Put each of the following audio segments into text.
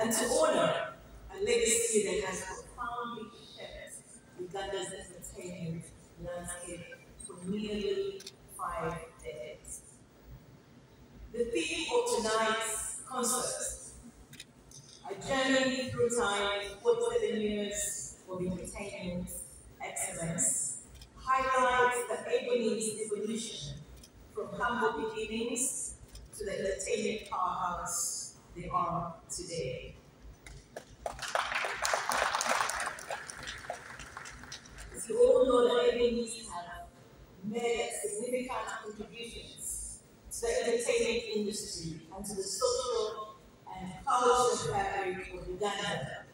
and to honor a legacy that has profoundly shaped Uganda's entertainment landscape for nearly 5 decades. The theme of tonight's concert, a journey through time, 47 years of entertainment excellence, highlights the Ebony's evolution from humble beginnings to the entertainment powerhouse they are today. As you all know, the Ebony's have made significant contributions to the entertainment industry and to the social and cultural fabric of Uganda.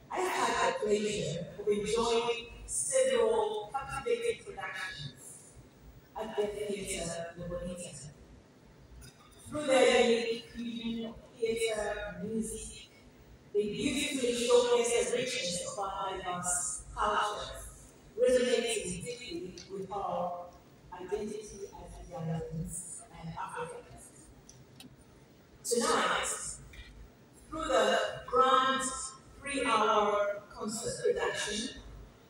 I have had the pleasure of enjoying several captivating productions at the theatre La Bonita. Through their unique fusion of theatre and music, they beautifully showcase the richness of our diverse cultures, resonating deeply with our identity as Ugandans and Africans. Tonight, through the grand 3-hour concert production,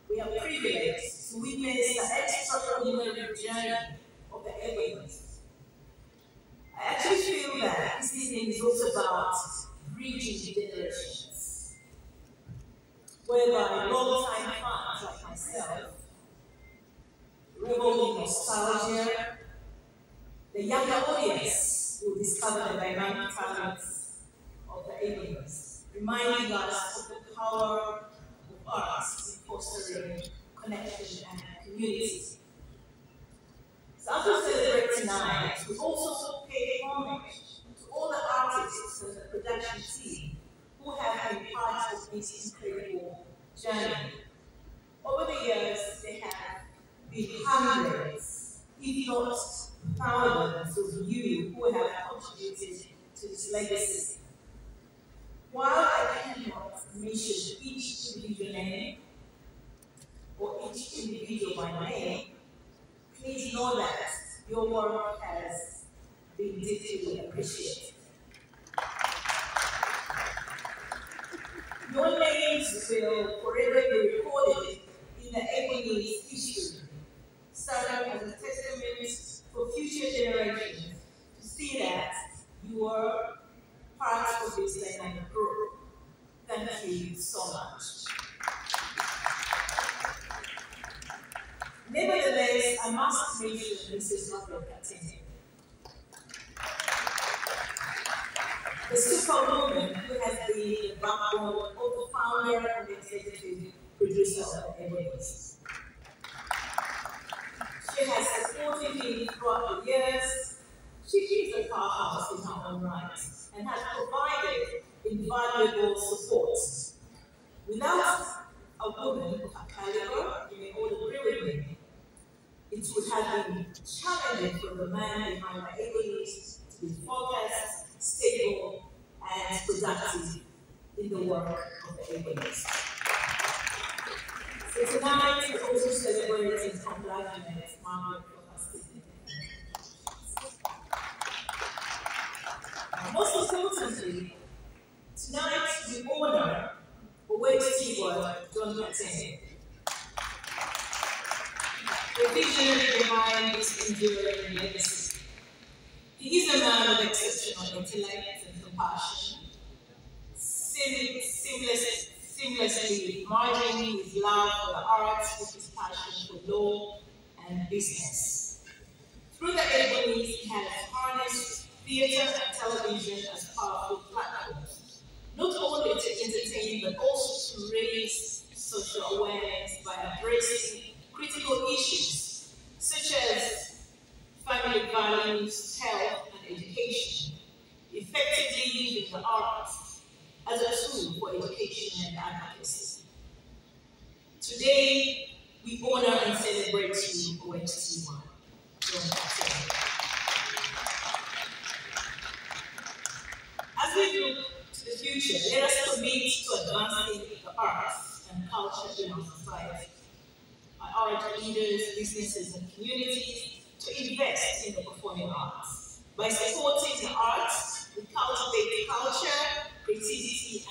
we are privileged to witness the extraordinary journey of the Ebonies. I actually feel that this evening is also about bridging generations, whereby long-time fans like myself revel in nostalgia. The younger audience will discover the dynamic talents of the Ebonies, reminding us of the power of arts in fostering connection and community. So as we celebrate tonight, we also pay homage to all the artists and the production team who have been part of this incredible journey. Over the years, there have been hundreds, if not thousands of you who have contributed to this legacy. While I cannot mention each individual name or each individual by name, please know that your work has been deeply appreciated. Your names will forever be recorded in the Ebony's history, serving as a testament for future generations to see that you were part of this dynamic group. Thank you so much. Nevertheless, I must mention Mrs. Margaret Katende, the superwoman who has been the backbone of the founder and executive producer of the Ebonies. She has supported me throughout the years. She is a powerhouse in her own right and has provided invaluable support. Without a woman of her caliber, you may all agree with me, it would have been challenging for the man behind the Ebonies to be focused, stable, and productive in the work of the Ebonies. So tonight we also celebrate and congratulate Margaret for her significant contributions. Most importantly, tonight we honor Owet Stewart John Katende, the visionary behind this enduring legacy. He is a man of exceptional intellect and compassion, seamlessly merging his love for the arts with his passion for law and business. Through the Ebonies, he has harnessed theatre and television as powerful platforms, not only to entertain but also to raise social awareness by addressing critical issues such as family values, health, and education, effectively using the arts as a tool for education and advocacy. Today, we honor and celebrate you, Owet Stewart. As we look to the future, let us commit to advancing the arts and culture in our society. I urge leaders, businesses, and communities to invest in the performing arts. By supporting the arts, we cultivate culture,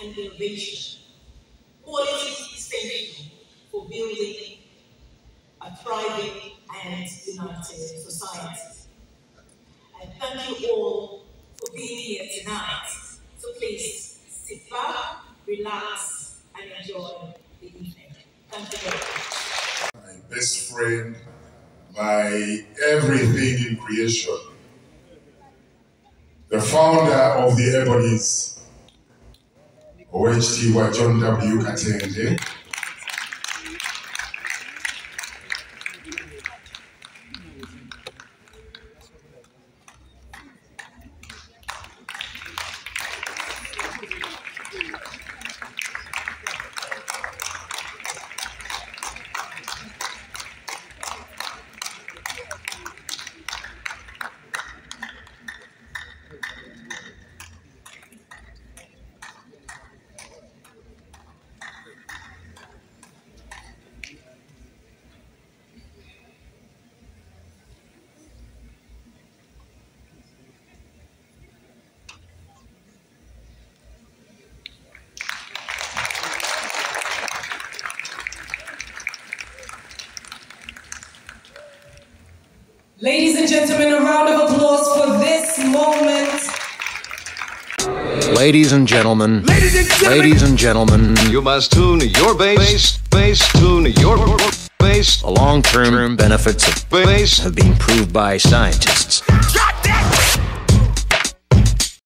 and innovation. Quality is essential for building a thriving and united society. And thank you all for being here tonight. So please sit back, relax, and enjoy the evening. Thank you very much. My best friend, my everything in creation, the founder of the Ebonies, OHT wa John W. Katende, Ladies and gentlemen, a round of applause for this moment. Ladies and gentlemen, you must tune your bass, tune your bass. the long-term benefits of bass have been proved by scientists. Drop that!